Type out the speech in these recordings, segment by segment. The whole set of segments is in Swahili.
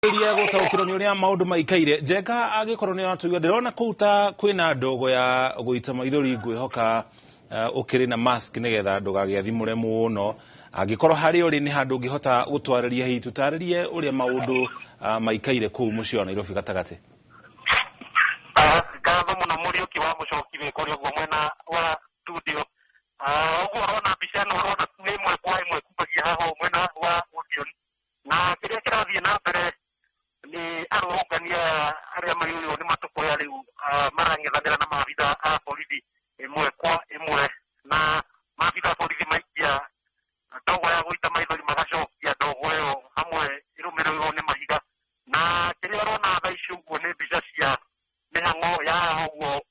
Ria gutaukiro ni uria maundu maikaire Njenga agikorwo ni aratuiga ndirona kuuta kwina ndogo ya guita maithori ngwihoka ukiri na mask nigetha ndugagiathimure muno agikorwo hari uri ni handu ngihota gutwariria hi tutaririe uria maundu maikaire ku muci wa Nairobi gatagati gatho muno muri ukiwa mucokire kuri ogwo mwena wa studio ogwo rona mbica no rona ni imwe kwa imwe kubagia haho mwena wa Odeon na kiria kirathie na mbere ni arugania aria mariyo ni matukoya riu marangithanira na maabitha a borithi imwe kwa imwe na maabitha a borithi maikia ndogo ya guita maithori magacokia ndogo iyo hamwe irumirirwo ni mahiga na kiria rona thaa ici uguo ni mbica cia mihango ya haguo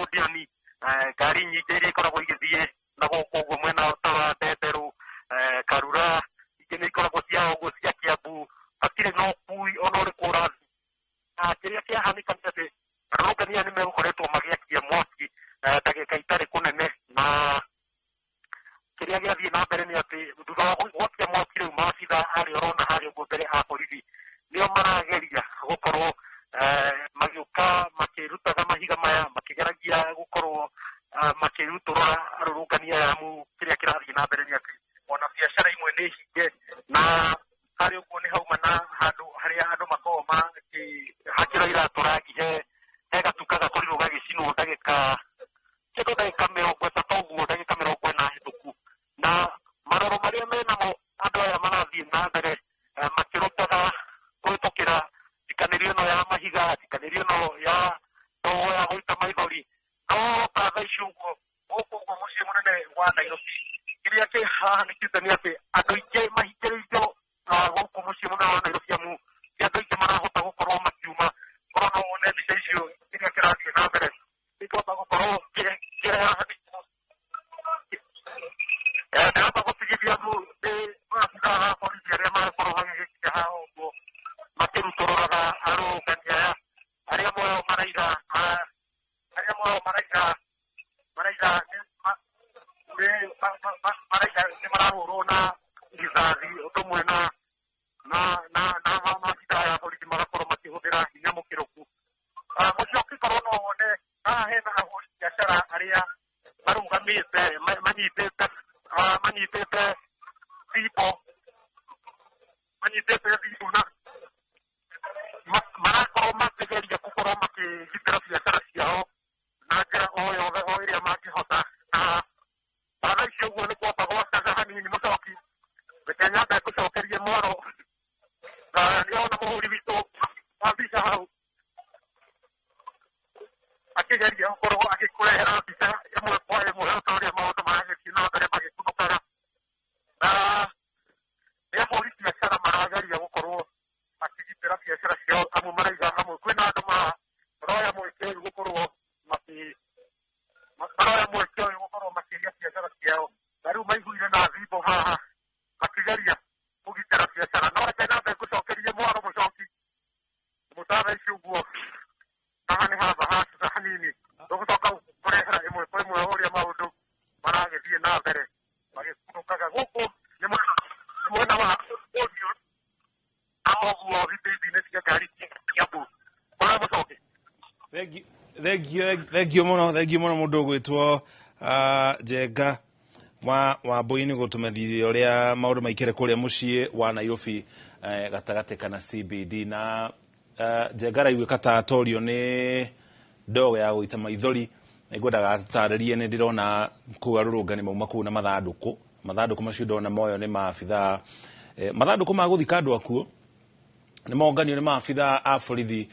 Odeon ngari nyingĩ iria ikoragwo igĩthiĩ na gũkũ ũguo mwena wa Ndenderu Karura ingĩ nĩ ikoragwo cia ũguo cia Kiambu hatirĩ na ũkui ona ũrĩkũ ũrathiĩ na kĩrĩa kĩahanĩka nĩ atĩ arũngania nĩ megũkoretwo magĩakia mwaki ndagĩka itarĩ kũnene na kĩrĩa gĩathiĩ na mbere nĩ atĩ thutha wa gwakia mwaki rĩu maabitha arĩa ũrona harĩa ũguo mbere a borithi nĩo marageria gũkorwo magĩũka makĩrutaga mahiga maya makĩgeragia gũkorwo makĩrutũrũra arũrũngania yamu kĩrĩa kĩrathiĩ na mbere nĩ atĩ ona biacara imwe nĩ hinge na harĩa ũguo nĩ hauma na handũ harĩa andũ makoragwo makĩhakĩra iratũ rangi he gatuka gakorirwo gagĩcinwo ndagĩka mĩrongo ĩtatũ ũguo ndagĩka mĩrongo ĩna hĩtũku na maroro marĩa menamo andũ aya marathiĩ na mbere makĩrutaga kũhĩtũkĩra thikanĩrio ĩno ya mahiga thikanĩrio ĩno ya ndogo ya gũita maithori no thaa ici ũguo gũkũ ũguo mũciĩ mũnene wa Nairobi kĩrĩa kĩhanĩkĩte nĩ atĩ andũ aingĩ mahingĩrĩirio gũkũ mũciĩ mũnene wa Nairobi amu ti andũ aingĩ marahota gũkorwo makiuma korwo no wone mbica icio kĩrĩa kĩrathiĩ na mbere nĩkũhota gũkorwo kĩrehanĩtwo ndĩrahota gũtigithia nĩ maabitha a borithi arĩa marakorwo magĩgĩkinya haha ũguo makĩrutũrũraga arũrũngania aya arĩa moyo maraiga nĩ marahũrwo na rithathi ũndũ ũmwe na maabitha aya borithi magakorwo makĩhũthĩra hinya mũkĩrũku mũciĩ ũngĩkorwo no wone haha hena ahũri biacara arĩa marũgamĩte manyitĩte thibo na marakorwo makĩgeria gũkorwo makĩgitĩra biacara ciao na njĩra o yothe o ĩrĩa mangĩhota na thaa ici ũguo nĩ kwamba gwakaga hanini mũcoki reke nyambe ngũcokerie mwaro nĩona mũhũri witũ wa mbica hau akĩgeria gũkorwo agĩkũrehera mbica ĩmwe kwa ĩmwe ta ũrĩa maũndũ maragĩthiĩ na mbere magĩkunũkaga na nĩ ahũri biacara marageria gũkorwo makĩgitĩra biacara ciao amu maraiga hamwe kwĩna andũ maroya mweke ũyũ gũkorwo makĩria biacara ciao na rĩu maiguire na thibo haha makĩgeria kũgitĩra biacara no reke nyambe ngũcokerie mwaro mũcoki mũtara ici ũguo haha nĩ haba hanini tũgũcoka kũrehera ĩmwe kwa ĩmwe ũrĩa maũndũ maragĩthiĩ na mbere magĩkunũkaga gũkũ nĩ mwena wa Odeon ahoguo hĩndĩ-inĩ cia ngari cia Kiambu kũrĩa mũcoke Thengio mũno mũndũ ũgwĩtwo Njenga Wambui nĩ gũtũmenyithia ũrĩa maũndũ maikire kũrĩa mũciĩ wa Nairobi gatagati kana CBD na Njenga raiguĩka ta atorio nĩ ndogo ya gũita maithori ngwendaga tũtarĩrie nĩ ndĩrona kũu arũrũngani mauma kũu na mathandũkũ macio ndona moyo nĩ maabitha mathandũkũ ma gũthika andũ akuo nĩ monganio nĩ maabitha a borithi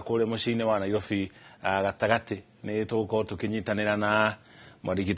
kũrĩa mũciĩ-inĩ wa Nairobi gatagati nĩ tũgũkorwo tũkĩnyitanĩra na mwandĩki